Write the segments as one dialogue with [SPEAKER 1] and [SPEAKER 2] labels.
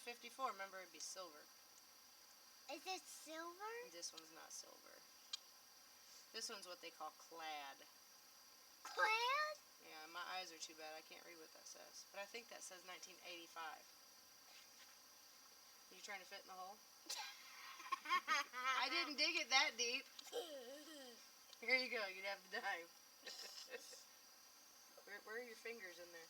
[SPEAKER 1] 1954. Remember, it'd be silver.
[SPEAKER 2] Is it silver?
[SPEAKER 1] This one's not silver. This one's what they call clad.
[SPEAKER 2] Clad?
[SPEAKER 1] Yeah, my eyes are too bad. I can't read what that says. But I think that says 1985. Are you trying to fit in the hole? I didn't dig it that deep. Here you go. You'd have to dive. Where are your fingers in there?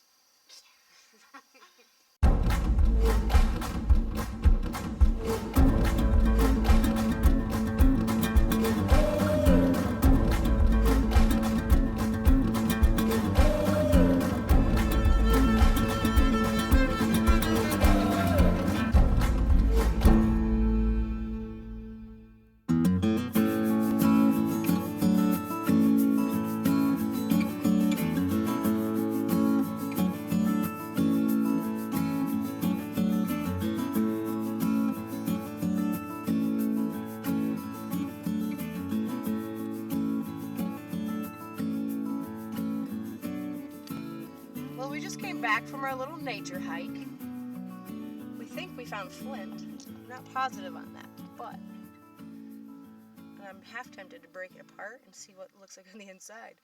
[SPEAKER 1] Well, we just came back from our little nature hike. We think we found flint. I'm not positive on that, but I'm half tempted to break it apart and see what it looks like on the inside.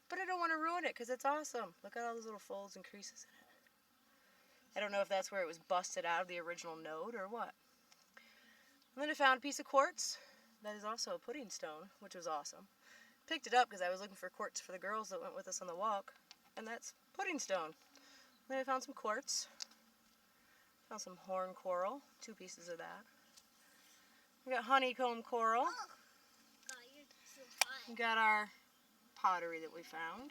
[SPEAKER 1] But I don't want to ruin it because it's awesome. Look at all those little folds and creases in it. I don't know if that's where it was busted out of the original node or what. And then I found a piece of quartz that is also a pudding stone, which was awesome. Picked it up because I was looking for quartz for the girls that went with us on the walk, and that's pudding stone. Then I found some quartz. Found some horn coral, 2 pieces of that. We got honeycomb coral.
[SPEAKER 2] Oh, God, you're so hot.
[SPEAKER 1] We got our pottery that we found.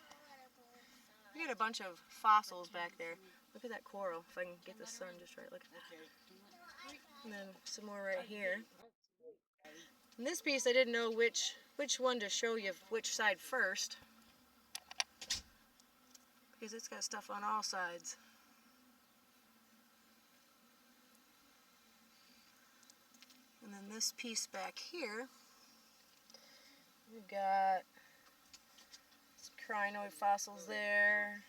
[SPEAKER 1] We got a bunch of fossils back there. Look at that coral. If I can get the sun just right, look at that. And then some more right here. And this piece, I didn't know which one to show you, which side first, because it's got stuff on all sides. And then this piece back here, we've got some crinoid fossils there,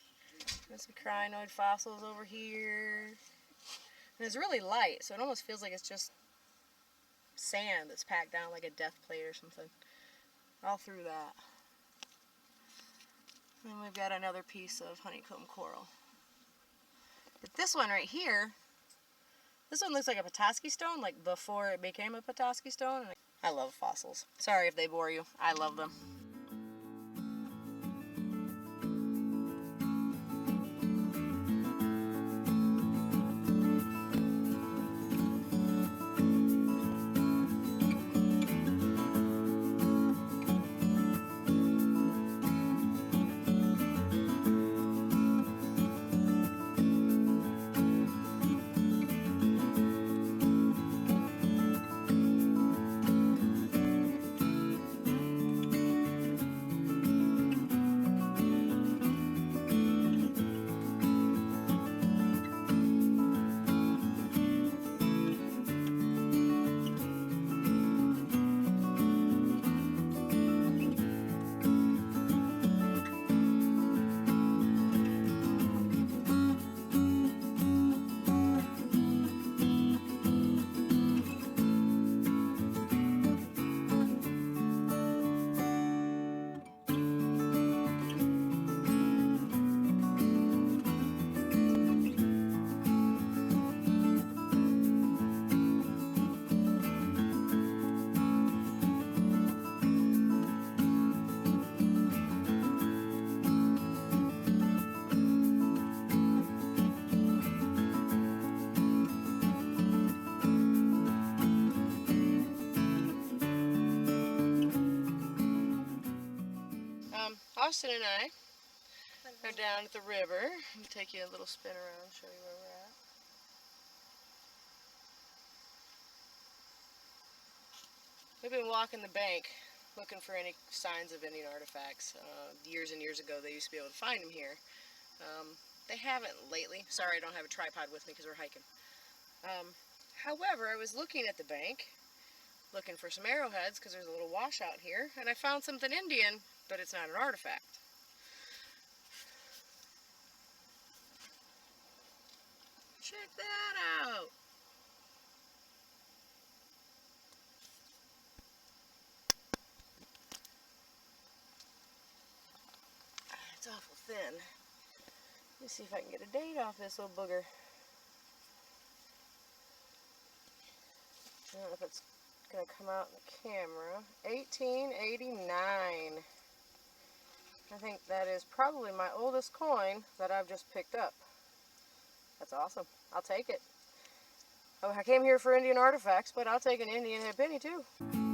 [SPEAKER 1] and some crinoid fossils over here. And it's really light, so it almost feels like it's just sand that's packed down like a death plate or something. All through that. And then we've got another piece of honeycomb coral. But this one right here, this one looks like a Petoskey stone, like before it became a Petoskey stone. I love fossils. Sorry if they bore you. I love them. Austin and I are down at the river. Let me take you a little spin around, show you where we're at. We've been walking the bank looking for any signs of Indian artifacts. Years and years ago they used to be able to find them here. They haven't lately. Sorry I don't have a tripod with me because we're hiking. However, I was looking at the bank looking for some arrowheads because there's a little washout here, and I found something Indian, but it's not an artifact. Check that out! thin. Let me see if I can get a date off this little booger. I don't know if it's going to come out in the camera. 1889. I think that is probably my oldest coin that I've just picked up. That's awesome. I'll take it. Oh, I came here for Indian artifacts, but I'll take an Indian penny too.